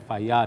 FIR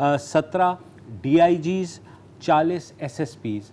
17 DIGs, 40 SSPs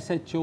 SHO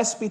SP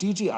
DG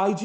IG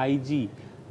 IG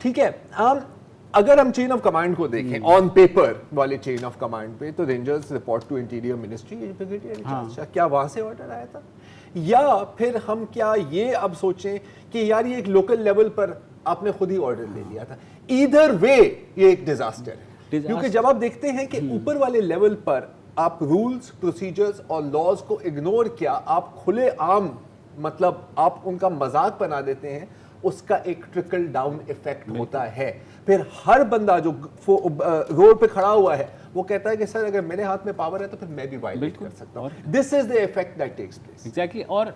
ٹھیک ہے. اگر ہم چین آف کمانڈ کو دیکھیں آن پیپر والے چین آف کمانڈ پہ تو rangers report to interior ministry, کیا وہاں سے آرڈر آیا تھا؟ یا پھر ہم کیا یہ اب سوچیں کہ یار یہ ایک لوکل لیول پر آپ نے خود ہی آرڈر لے لیا تھا؟ ایدھر وے یہ ایک ڈیزاسٹر ہے, کیونکہ جب آپ دیکھتے ہیں کہ اوپر والے لیول پر آپ رولز پروسیجرز اور لاز کو اگنور کیا, آپ کھلے عام مطلب آپ ان کا مذاق بنا دیتے ہیں, اس کا ایک ٹرکل ڈاؤن ایفیکٹ ہوتا ہے. پھر ہر بندہ جو روڈ پہ کھڑا ہوا ہے وہ کہتا ہے کہ سر اگر میرے ہاتھ میں پاور ہے تو پھر میں بھی وائلیٹ کر سکتا ہوں. This is the effect that takes place. Exactly. اور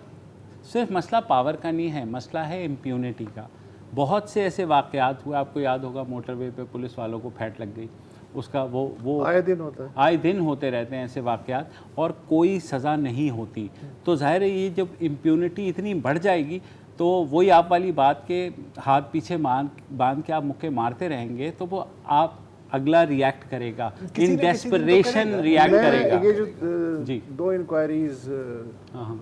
صرف مسئلہ پاور کا نہیں ہے, مسئلہ ہے امپیونٹی کا. بہت سے ایسے واقعات ہوئے, آپ کو یاد ہوگا موٹر وے پہ پولیس والوں کو پھیٹ لگ گئی, اس کا وہ آئے دن ہوتے رہتے ہیں ایسے واقعات, اور کوئی سزا نہیں ہوتی. تو ظاہر ہے یہ جب امپیونٹی اتنی بڑھ جائے گی تو وہی آپ والی بات کے ہاتھ پیچھے باندھ کے آپ مکے مارتے رہیں گے تو وہ آپ اگلا ریئیکٹ کرے گا, ان ڈیسپریشن ریئیکٹ کرے گا. یہ جو دو انکوائریز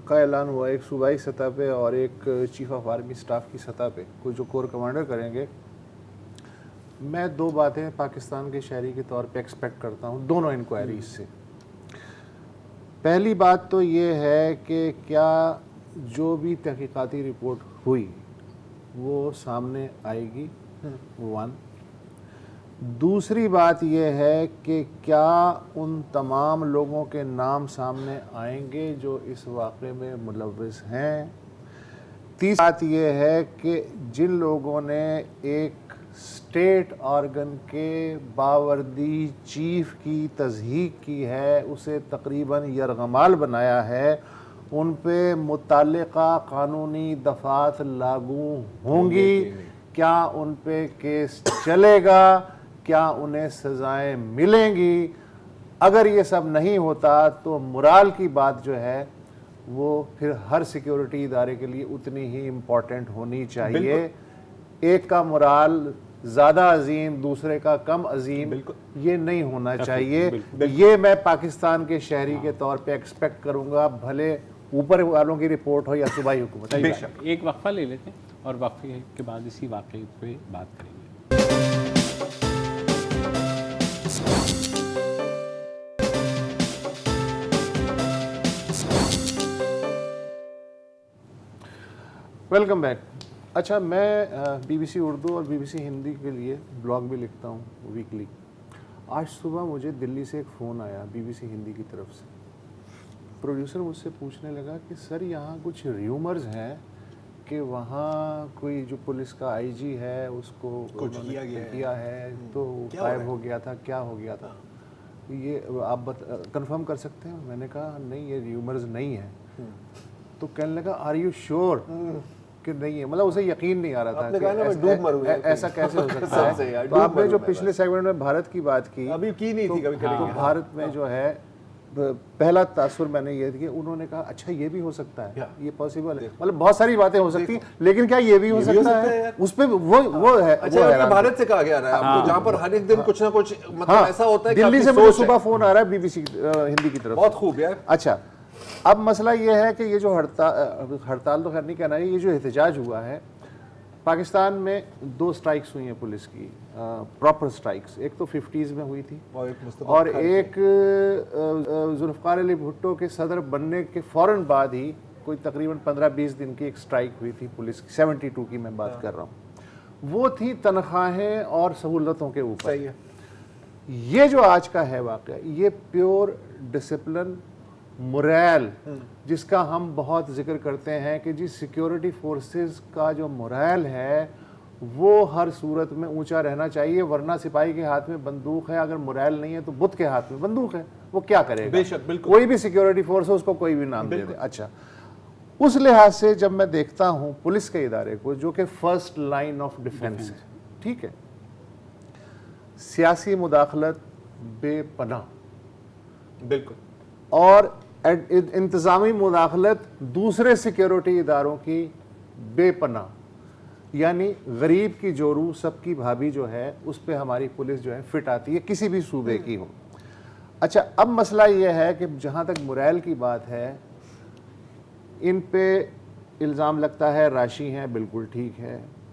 کا اعلان ہوا, ایک صوبائی سطح پہ اور ایک چیف آف آرمی سٹاف کی سطح پہ, کوئی جو کور کمانڈر کریں گے, میں دو باتیں پاکستان کے شہری کے طور پہ ایکسپیکٹ کرتا ہوں دونوں انکوائریز سے. پہلی بات تو یہ ہے کہ کیا جو بھی تحقیقاتی رپورٹ ہوئی وہ سامنے آئے گی, ون. دوسری بات یہ ہے کہ کیا ان تمام لوگوں کے نام سامنے آئیں گے جو اس واقعے میں ملوث ہیں. تیسری بات یہ ہے کہ جن لوگوں نے ایک اسٹیٹ آرگن کے باوردی چیف کی تضحیک کی ہے, اسے تقریباً یرغمال بنایا ہے, ان پہ متعلقہ قانونی دفعات لاگو ہوں گی؟ کیا ان پہ کیس چلے گا؟ کیا انہیں سزائیں ملیں گی؟ اگر یہ سب نہیں ہوتا تو مرال کی بات جو ہے وہ پھر ہر سیکیورٹی ادارے کے لیے اتنی ہی امپورٹنٹ ہونی چاہیے. ایک کا مرال زیادہ عظیم, دوسرے کا کم عظیم, یہ نہیں ہونا چاہیے. یہ میں پاکستان کے شہری کے طور پہ ایکسپیکٹ کروں گا, بھلے اوپر والوں کی رپورٹ ہو یا صوبائی حکومت. ایک وقفہ لے لیتے ہیں اور وقفے کے بعد اسی واقعے پہ بات کریں گے. Welcome back. اچھا, میں بی بی سی اردو اور بی بی سی ہندی کے لیے بلاگ بھی لکھتا ہوں ویکلی. آج صبح مجھے دلی سے ایک فون آیا بی بی سی ہندی کی طرف سے. پروڈیوسر مجھ سے پوچھنے لگا کہ سر یہاں کچھ ریومرز ہیں کہ وہاں کوئی جو پولیس کا آئی جی ہے اس کو کیا ہے تو غائب ہو گیا تھا, کیا ہو گیا تھا, یہ آپ کنفرم کر سکتے ہیں؟ میں نے کہا نہیں, یہ ریومرز نہیں ہے. تو کہنے لگا آر یو شیور کہ نہیں ہے؟ مطلب اسے یقین نہیں آ رہا تھا کہ ایسا کیسے ہو سکتا ہے. تو آپ نے جو پچھلے سیگمنٹ میں بھارت کی بات کی, ابھی کی نہیں تھی, تو بھارت میں جو ہے پہلا تاثر میں نے یہ کہ انہوں نے کہا اچھا یہ بھی ہو سکتا ہے, یہ پاسبل ہے. مطلب بہت ساری باتیں ہو سکتی ہیں, لیکن کیا یہ بھی ہو سکتا ہے؟ اس پہ وہ ہے. اچھا, بھارت سے کہا گیا رہا ہے جہاں پر ہر ایک دن کچھ نہ کچھ مطلب ایسا ہوتا ہے. دلی سے مجھے صبح فون آ رہا ہے بی بی سی ہندی کی طرف. بہت خوب یار. اچھا, اب مسئلہ یہ ہے کہ یہ جو ہڑتال تو خیر نہیں کہنا ہے, یہ جو احتجاج ہوا ہے پاکستان میں, 2 سٹرائکس ہوئی ہیں پولیس کی, پراپر سٹرائکس. ایک تو 50s میں ہوئی تھی اور ایک ذوالفقار علی بھٹو کے صدر بننے کے فوراً بعد ہی کوئی تقریباً 15-20 دن کی ایک سٹرائک ہوئی تھی پولیس کی, 72 کی میں بات کر رہا ہوں. وہ تھی تنخواہیں اور سہولتوں کے اوپر. یہ جو آج کا ہے واقعہ, یہ پیور ڈسپلن, موریل, جس کا ہم بہت ذکر کرتے ہیں کہ جی سیکیورٹی فورسز کا جو موریل ہے وہ ہر صورت میں اونچا رہنا چاہیے, ورنہ سپاہی کے ہاتھ میں بندوق ہے, اگر موریل نہیں ہے تو بت کے ہاتھ میں بندوق ہے, وہ کیا کرے گا؟ بے شک, بالکل. کوئی بھی سیکیورٹی فورس ہے اس کو کوئی بھی نام دے دے. اچھا, اس لحاظ سے جب میں دیکھتا ہوں پولیس کے ادارے کو جو کہ فرسٹ لائن آف ڈیفنس ہے, ٹھیک ہے, سیاسی مداخلت بے پناہ, بالکل, اور انتظامی مداخلت دوسرے سیکیورٹی اداروں کی بے پناہ. یعنی غریب کی جورو سب کی بھابھی جو ہے اس پہ ہماری پولیس جو ہے فٹ آتی ہے, کسی بھی صوبے کی ہو. اچھا, اب مسئلہ یہ ہے کہ جہاں تک موریل کی بات ہے, ان پہ الزام لگتا ہے راشی ہیں, بالکل ٹھیک ہے,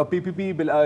PPP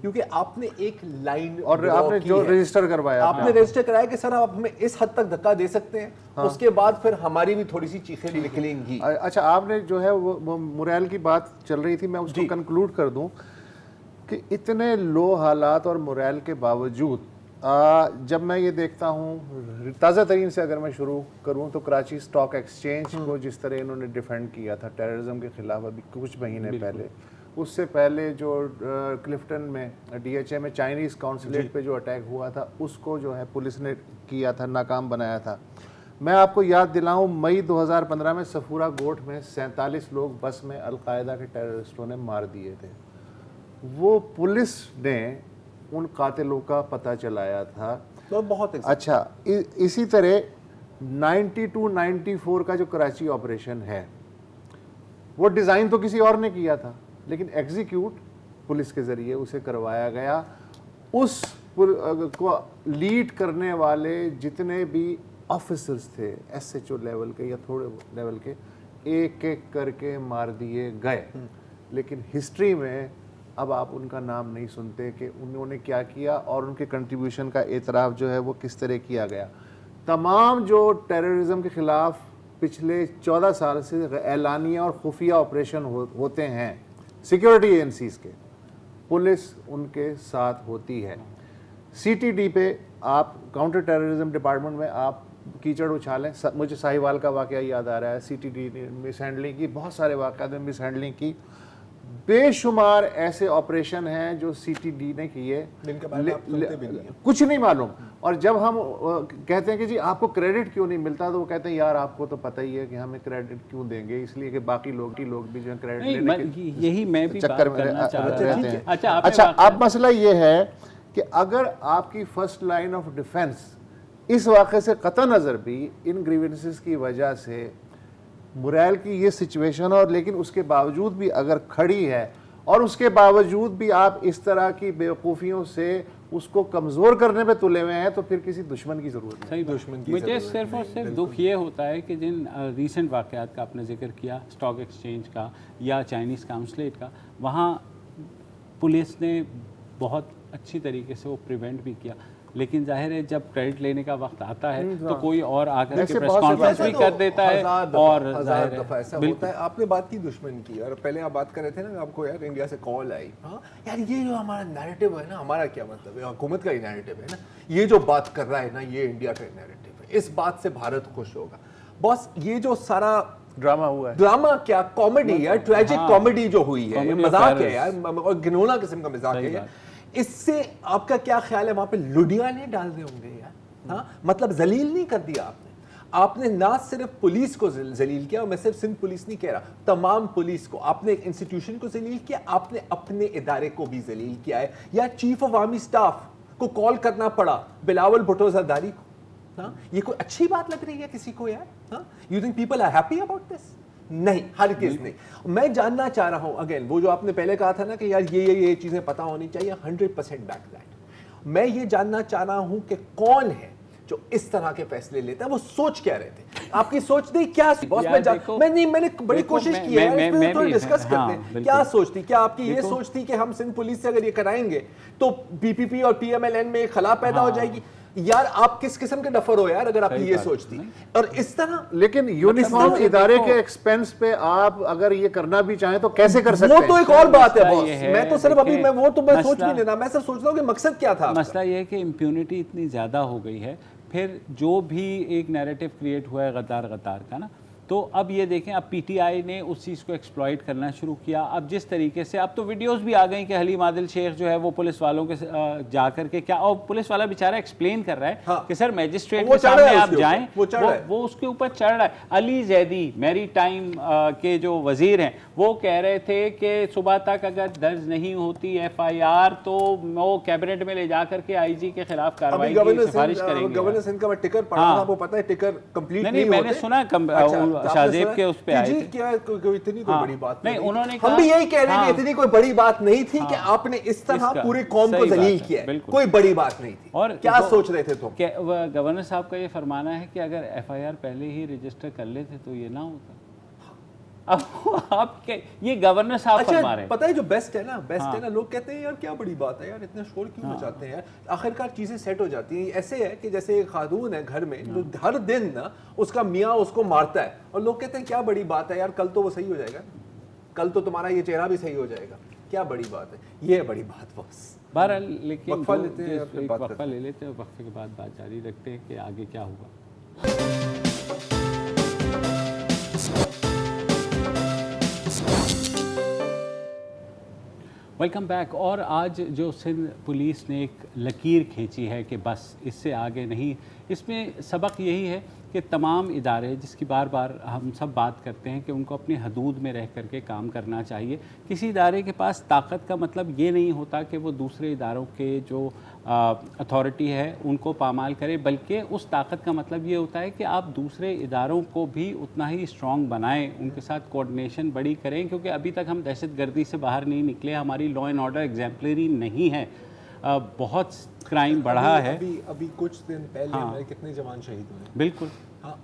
کیونکہ آپ نے ایک لائن اور آپ نے جو رجسٹر کروایا, آپ نے رجسٹر کرایا کہ سر آپ ہمیں اس حد تک دھکا دے سکتے ہیں, اس کے بعد پھر ہماری بھی تھوڑی سی چیخیں نکلیں گی. اچھا, آپ نے جو ہے وہ موریل کی بات چل رہی تھی, میں اس کو کنکلوڈ کر دوں کہ اتنے لو حالات اور موریل کے باوجود جب میں یہ دیکھتا ہوں, تازہ ترین سے اگر میں شروع کروں تو کراچی اسٹاک ایکسچینج کو جس طرح انہوں نے ڈیفینڈ کیا تھا ٹیررزم کے خلاف ابھی کچھ مہینے پہلے, اس سے پہلے جو کلفٹن میں ڈی ایچ اے میں چائنیز کونسلیٹ پہ جو اٹیک ہوا تھا اس کو جو ہے پولیس نے کیا تھا, ناکام بنایا تھا. میں آپ کو یاد دلاؤں مئی 2015 میں صفورہ گوٹ میں 47 لوگ بس میں القاعدہ کے ٹیررسٹوں نے مار دیے تھے. وہ پولیس نے ان قاتلوں کا پتہ چلایا تھا. بہت اچھا, اسی طرح 92-94 کا جو کراچی آپریشن ہے وہ ڈیزائن تو کسی اور نے کیا تھا لیکن ایگزیکیوٹ پولیس کے ذریعے اسے کروایا گیا. اس کو لیڈ کرنے والے جتنے بھی آفیسرز تھے ایس ایچ او لیول کے یا تھوڑے لیول کے, ایک ایک کر کے مار دیے گئے. لیکن ہسٹری میں اب آپ ان کا نام نہیں سنتے کہ انہوں نے کیا کیا اور ان کے کنٹریبیوشن کا اعتراف جو ہے وہ کس طرح کیا گیا. تمام جو ٹیررزم کے خلاف پچھلے 14 سال سے اعلانیہ اور خفیہ آپریشن ہوتے ہیں سیکیورٹی ایجنسیز کے, پولیس ان کے ساتھ ہوتی ہے. سی ٹی ڈی پہ آپ کاؤنٹر ٹیررزم ڈپارٹمنٹ میں آپ کیچڑ اچھالیں, مجھے ساہیوال کا واقعہ یاد آ رہا ہے, سی ٹی ڈی نے مس ہینڈلنگ کی, بہت سارے واقعات میں مس ہینڈلنگ کی, بے شمار ایسے آپریشن ہیں جو سی ٹی ڈی نے کیے, کچھ نہیں معلوم. اور جب ہم کہتے ہیں کہ جی آپ کو کریڈٹ کیوں نہیں ملتا تو وہ کہتے ہیں یار آپ کو تو پتہ ہی ہے کہ ہمیں کریڈٹ کیوں دیں گے, اس لیے کہ باقی لوگ بھی جو کریڈٹ لینے کے یہی میں بھی چکر میں رہتے ہیں. اچھا, اب مسئلہ یہ ہے کہ اگر آپ کی فرسٹ لائن آف ڈیفنس اس واقعے سے قطع نظر بھی ان گریونسز کی وجہ سے موریل کی یہ سچویشن, اور لیکن اس کے باوجود بھی اگر کھڑی ہے اور اس کے باوجود بھی آپ اس طرح کی بیوقوفیوں سے اس کو کمزور کرنے پہ تلے ہوئے ہیں تو پھر کسی دشمن کی ضرورت نہیں. مجھے صرف اور صرف دکھ یہ ہوتا ہے کہ جن ریسنٹ واقعات کا آپ نے ذکر کیا, اسٹاک ایکسچینج کا یا چائنیز کونسلیٹ کا, وہاں پولیس نے بہت اچھی طریقے سے وہ پریونٹ بھی کیا, لیکن ظاہر ہے جب کریڈٹ لینے کا وقت آتا ہے تو کوئی اور آ کر کے پریس کانفرنس بھی کر دیتا ہے. اور ہزار دفعہ ایسا ہوتا ہے. آپ نے بات کی دشمن کی, اور پہلے آپ بات کر رہے تھے نا, آپ کو یار انڈیا سے کال آئی, ہاں یار یہ جو ہمارا نیریٹو ہے نا, ہمارا کیا مطلب ہے, حکومت کا ہی نیریٹو ہے نا, یہ جو بات کر رہا ہے نا یہ انڈیا کا نیریٹو ہے, اس بات سے بھارت خوش ہوگا. بس یہ جو سارا ڈرامہ ہوا ہے, ڈرامہ کیا کامیڈی ہے, ٹریجک کامیڈی جو ہوئی ہے, مذاق ہے یار, اور گھنونا قسم کا مذاق ہے یار. اس سے آپ کا کیا خیال ہے, وہاں پہ لڈیانے ڈال دے ہوں گے یار, ہاں مطلب ذلیل نہیں کر دیا آپ نے نہ صرف پولیس کو ذلیل کیا, اور میں صرف سندھ پولیس نہیں کہہ رہا, تمام پولیس کو آپ نے ایک انسٹیٹیوشن کو ذلیل کیا, آپ نے اپنے ادارے کو بھی ذلیل کیا ہے. یا چیف آف آرمی اسٹاف کو کال کرنا پڑا بلاول بھٹو زرداری کو, ہاں یہ کوئی اچھی بات لگ رہی ہے کسی کو یار, ہاں you think people are happy about this? نہیں, ہرگز نہیں. میں جاننا چاہ رہا ہوں اگین وہ جو آپ نے پہلے کہا تھا نا کہ یار یہ چیزیں پتہ ہونی چاہیے, 100% بیک دیٹ. میں یہ جاننا چاہ رہا ہوں کہ کون ہے جو اس طرح کے فیصلے لیتا ہے, وہ سوچ کیا رہے تھے, آپ کی سوچ نہیں کیا میں نے بڑی کوشش کی ہے تھوڑا ڈسکس کرتے ہیں کیا سوچ تھی. کیا آپ کی یہ سوچ تھی کہ ہم سندھ پولیس سے اگر یہ کرائیں گے تو پی پی پی اور پی ایم ایل این میں خلا پیدا ہو جائے گی؟ یار آپ کس قسم کے ڈفر ہو یار اگر آپ کی یہ سوچتی. اور اس طرح لیکن یونیفارم ادارے کے ایکسپینس پہ آپ اگر یہ کرنا بھی چاہیں تو کیسے کر سکتے ہیں؟ وہ تو ایک اور بات ہے باس, میں تو صرف ابھی میں وہ تو میں سوچ بھی لینا, میں صرف سوچ رہا ہوں کہ مقصد کیا تھا. مسئلہ یہ ہے کہ امپیونٹی اتنی زیادہ ہو گئی ہے, پھر جو بھی ایک نیریٹو کریٹ ہوا ہے غدار کا نا, تو اب یہ دیکھیں اب پی ٹی آئی نے اس چیز کو ایکسپلائٹ کرنا شروع کیا. اب جس طریقے سے اب تو ویڈیوز بھی آ گئیں کہ حلیم عادل شیخ جو ہے وہ پولیس والوں کے جا کر کے کیا, اور پولیس والا بیچارہ ایکسپلین کر رہا ہے کہ سر میجسٹریٹ کے سامنے آپ جائیں, وہ اس کے اوپر چڑھ رہا ہے. علی زیدی میری ٹائم کے جو وزیر ہیں وہ کہہ رہے تھے کہ صبح تک اگر درج نہیں ہوتی ایف آئی آر تو وہ کیبنٹ میں لے جا کر کے آئی جی کے خلاف کارروائی کی سفارش کریں گے. گورنر سندھ کا میں ٹکر پڑھا تھا, وہ پتہ ہے ٹکر کمپلیٹ نہیں ہوتے. میں نے سنا شاہزیب کے اس پہ آئے تھے. کیا کوئی اتنی کوئی بڑی بات نہیں, انہوں نے ہم بھی یہی کہہ رہے ہیں کہ اتنی کوئی بڑی بات نہیں تھی کہ آپ نے اس طرح پورے قوم کو ذلیل کیا ہے, کوئی بڑی بات نہیں تھی. اور کیا سوچ رہے تھے تم؟ گورنر صاحب کا یہ فرمانا ہے کہ اگر ایف آئی آر پہلے ہی رجسٹر کر لیتے تو یہ نہ ہوتا. اب آپ یہ گورنر صاحب فرما رہے ہیں. پتہ ہے جو بیسٹ ہے نا لوگ کہتے ہیں یار کیا بڑی بات ہے یار اتنا شور کیوں مچاتے ہیں یار, آخرکار چیزیں سیٹ ہو جاتی ہیں. ایسے ہے کہ جیسے ایک خاتون ہے گھر میں جو ہر دن نا اس کا میاں اس کو مارتا ہے اور لوگ کہتے ہیں کیا بڑی بات ہے یار, کل تو وہ صحیح ہو جائے گا, کل تو تمہارا یہ چہرہ بھی صحیح ہو جائے گا, کیا بڑی بات ہے, یہ ہے بڑی بات. بس بہرحال لیکن وقفہ لیتے ہیں, وقفہ لے لیتے ہیں, وقفے کے بعد بات جاری رکھتے ہیں کہ آگے کیا ہوگا. Welcome back. اور آج جو سندھ پولیس نے ایک لکیر کھینچی ہے کہ بس اس سے آگے نہیں, اس میں سبق یہی ہے کہ تمام ادارے جس کی بار بار ہم سب بات کرتے ہیں کہ ان کو اپنی حدود میں رہ کر کے کام کرنا چاہیے. کسی ادارے کے پاس طاقت کا مطلب یہ نہیں ہوتا کہ وہ دوسرے اداروں کے جو اتھارٹی ہے ان کو پامال کرے, بلکہ اس طاقت کا مطلب یہ ہوتا ہے کہ آپ دوسرے اداروں کو بھی اتنا ہی اسٹرانگ بنائیں, ان کے ساتھ کوآرڈینیشن بڑی کریں, کیونکہ ابھی تک ہم دہشت گردی سے باہر نہیں نکلے, ہماری لا اینڈ آرڈر ایگزیمپلری نہیں ہے, بہت کرائم بڑھا ہے. ابھی کچھ دن پہلے ہمارے کتنے جوان شہید ہوئے. بالکل.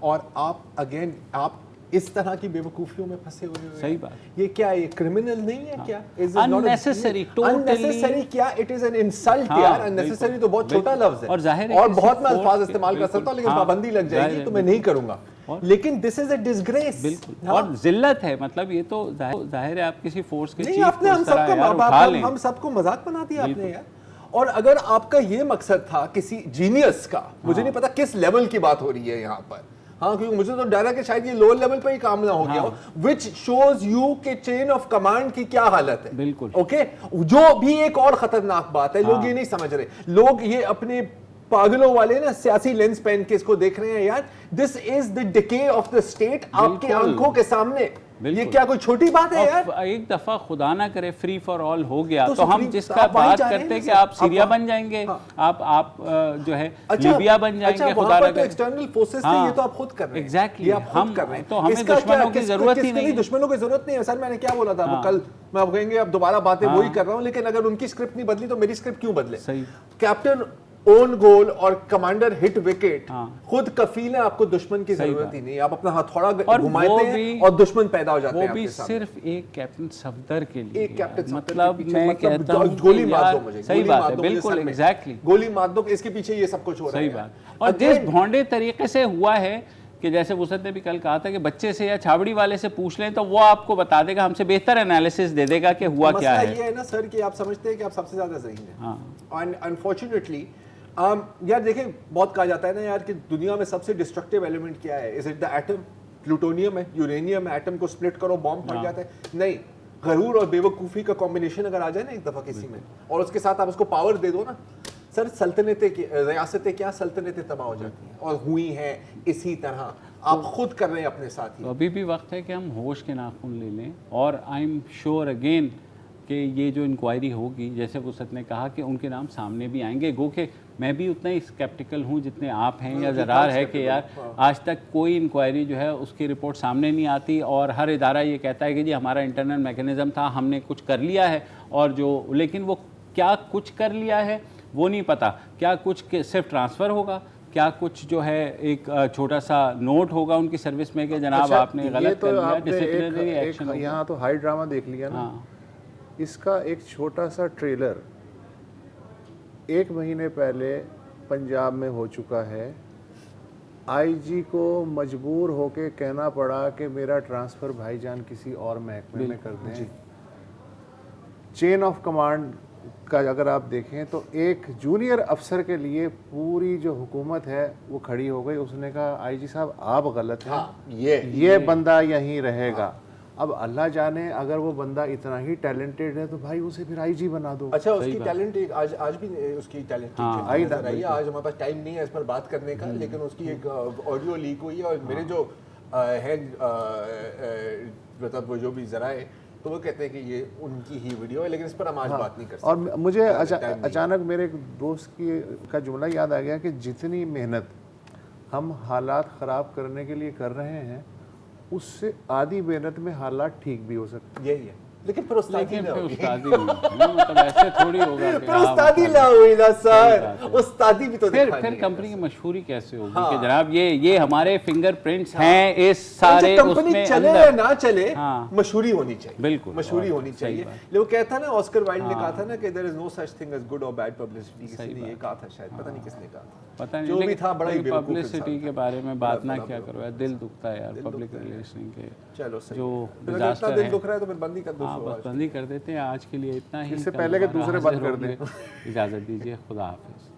اور آپ اس طرح کی بے وقوفیوں میں پھنسے ہوئے. صحیح بات. یہ کیا یہ کرمنل نہیں ہے کیا؟ unnecessary, unnecessary کیا؟ it is an insult یار. unnecessary تو بہت چھوٹا لفظ ہے, اور ظاہر ہے اور بہت میں الفاظ استعمال کر سکتا ہوں لیکن پابندی لگ جائے گی تو میں نہیں کروں گا. لیکن this is a disgrace. بالکل. اور ذلت ہے, مطلب یہ تو ظاہر ہے آپ کسی فورس کے نہیں, آپ نے ہم سب کو مذاق بنا دیا آپ نے یار. اور اگر آپ کا یہ مقصد تھا کسی جینیس کا, مجھے نہیں پتا کس لیول کی بات ہو رہی ہے یہاں پر, کیونکہ مجھے تو ڈر ہے کہ شاید یہ لوور لیول پہ ہی کام نہ ہو گیا ہو, which shows you کہ چین آف کمانڈ کی کیا حالت ہے. بالکل. اوکے, جو بھی ایک اور خطرناک بات ہے, لوگ یہ نہیں سمجھ رہے, لوگ یہ اپنے پاگلوں والے نا سیاسی لینس پہن کے اس کو دیکھ رہے ہیں یار. دس is the decay of the state آپ کے آنکھوں کے سامنے. یہ کیا کوئی چھوٹی بات ہے یار؟ ایک دفعہ خدا نہ کرے فری فار آل ہو گیا تو ہم جس کا بات کرتے ہیں کہ آپ سیریا بن جائیں گے, آپ جو ہے لیبیا بن جائیں گے, خدا نہ کرے. ایکسٹرنل فورسز تھے, یہ تو آپ خود کر رہے ہیں. ایگزیکٹلی, ہم کر رہے ہیں. تو ہمیں دشمنوں کی ضرورت ہی نہیں. دشمنوں کی ضرورت نہیں ہے سر. میں نے کیا بولا تھا وہ کل, میں اب کہیں گے اب دوبارہ باتیں وہی کر رہا ہوں, لیکن اگر ان کی اسکرپٹ نہیں بدلی تو میری اسکرپٹ کیوں بدلے. صحیح. کیپٹن اون گول اور کمانڈر ہٹ وکٹ خود کفیل ہے, آپ کو دشمن کی ضرورت ہی نہیں. آپ اپنا ہتھوڑا گھماتے ہیں اور دشمن پیدا ہو جاتے ہیں. وہ بھی صرف ایک کیپٹن صفدر کے لیے. ایک کیپٹن مطلب میں کہتا ہوں گولی مار دو مجھے. صحیح بات ہے, بالکل ایگزیکٹلی, گولی مار دو, اس کے پیچھے یہ سب کچھ ہو رہا ہے. صحیح بات. اور جس بھونڈے طریقے سے ہوا ہے کہ جیسے وسعت نے بھی کل کہا تھا کہ بچے سے یا چھاوڑی والے سے پوچھ لیں تو وہ آپ کو بتا دے گا, ہم سے بہتر انالیسس دے دے گا کہ ہوا کیا ہے. مسئلہ یہ ہے نا سر کہ آپ سمجھتے ہیں کہ آپ سب سے زیادہ ذہین ہیں. انفارچونیٹلی یار دیکھیں, بہت کہا جاتا ہے نا یار کہ دنیا میں سب سے ڈسٹرکٹیو ایلیمنٹ کیا ہے؟ Is it the atom? Plutonium ہے, یورینیم ہے. ایٹم کو سپلٹ کرو بامب پھٹ جاتا ہے. نہیں, غرور اور بے وقوفی کا کمبینیشن اگر آ جائے نا ایک دفعہ کسی میں, اور اس کے ساتھ آپ اس کو پاور دے دو نا سر, سلطنتیں ریاستیں کیا سلطنتیں تباہ ہو جاتی ہیں, اور ہوئی ہیں اسی طرح. آپ خود کر رہے ہیں اپنے ساتھ ہی. ابھی بھی وقت ہے کہ ہم ہوش کے ناخن لے لیں, اور آئی ایم شیور اگین کہ یہ جو انکوائری ہوگی, جیسے وسعت نے کہا کہ ان کے نام سامنے بھی آئیں گے. گو کہ میں بھی اتنا ہی اسکیپٹیکل ہوں جتنے آپ ہیں, یا ضرار ہے کہ یار آج تک کوئی انکوائری جو ہے اس کی رپورٹ سامنے نہیں آتی, اور ہر ادارہ یہ کہتا ہے کہ جی ہمارا انٹرنل میکینزم تھا, ہم نے کچھ کر لیا ہے, اور جو لیکن وہ کیا کچھ کر لیا ہے وہ نہیں پتہ. کیا کچھ صرف ٹرانسفر ہوگا, کیا کچھ جو ہے ایک چھوٹا سا نوٹ ہوگا ان کی سروس میں کہ جناب آپ نے غلط کر لیا, ڈسپلنری ایکشن. یہاں تو ہائی ڈرامہ دیکھ لیا نا, اس کا ایک چھوٹا سا ٹریلر 1 مہینے پہلے پنجاب میں ہو چکا ہے. آئی جی کو مجبور ہو کے کہنا پڑا کہ میرا ٹرانسفر بھائی جان کسی اور محکمے میں کر دیں. چین آف کمانڈ کا اگر آپ دیکھیں تو ایک جونیئر افسر کے لیے پوری جو حکومت ہے وہ کھڑی ہو گئی. اس نے کہا آئی جی صاحب آپ غلط ہیں, یہ بندہ یہیں رہے گا. اب اللہ جانے اگر وہ بندہ اتنا ہی ٹیلنٹڈ ہے تو بھائی اسے پھر آئی جی بنا دو. اچھا, اس کی ٹیلنٹ آج بھی اس کی ٹیلنٹ آئی ہے. آج ہمارے پاس ٹائم نہیں ہے اس پر بات کرنے کا, لیکن اس کی ایک آڈیو لیک ہوئی ہے, اور میرے جو ہیں مطلب وہ جو بھی ذرائع تو وہ کہتے ہیں کہ یہ ان کی ہی ویڈیو ہے, لیکن اس پر ہم آج بات نہیں کر سکتے. اور مجھے اچانک میرے ایک دوست کا جملہ یاد آ گیا کہ جتنی محنت ہم حالات خراب کرنے کے لیے کر رہے ہیں, اس سے آدھی محنت میں حالات ٹھیک بھی ہو سکتے ہیں. یہی ہے, لیکن پھر استادی نہ ہوئی، مطلب ایسے تھوڑی ہوگا کہ پھر استادی نہ ہوئی نا سر، استادی بھی تو پھر کمپنی کی مشہوری کیسے ہوگی کہ جناب یہ ہمارے فنگر پرنٹس ہیں اس سارے اس کمپنی میں چلے یا نہ چلے ہاں مشہوری ہونی چاہیے، بالکل مشہوری ہونی چاہیے. وہ کہتا نا آسکر وائلڈ نے کہا تھا نا کہ there is no such thing as good or bad publicity، کسی نے یہ کہا تھا شاید، پتہ نہیں کس نے کہا تھا، پتہ نہیں، جو بھی تھا بڑا ہی بیوقوف پبلسٹی کے بارے میں بات نہ کیا کرو یار، دل دکھتا ہے یار پبلک ریلیشن کے چلو صحیح، جو اتنا ڈیزاسٹر دل دکھ رہا ہے تو پھر بندی کر دو، بس بندی کر دیتے ہیں. آج کے لیے اتنا ہی، اس سے پہلے کہ دوسرے بند کر دیں. اجازت دیجیے، خدا حافظ.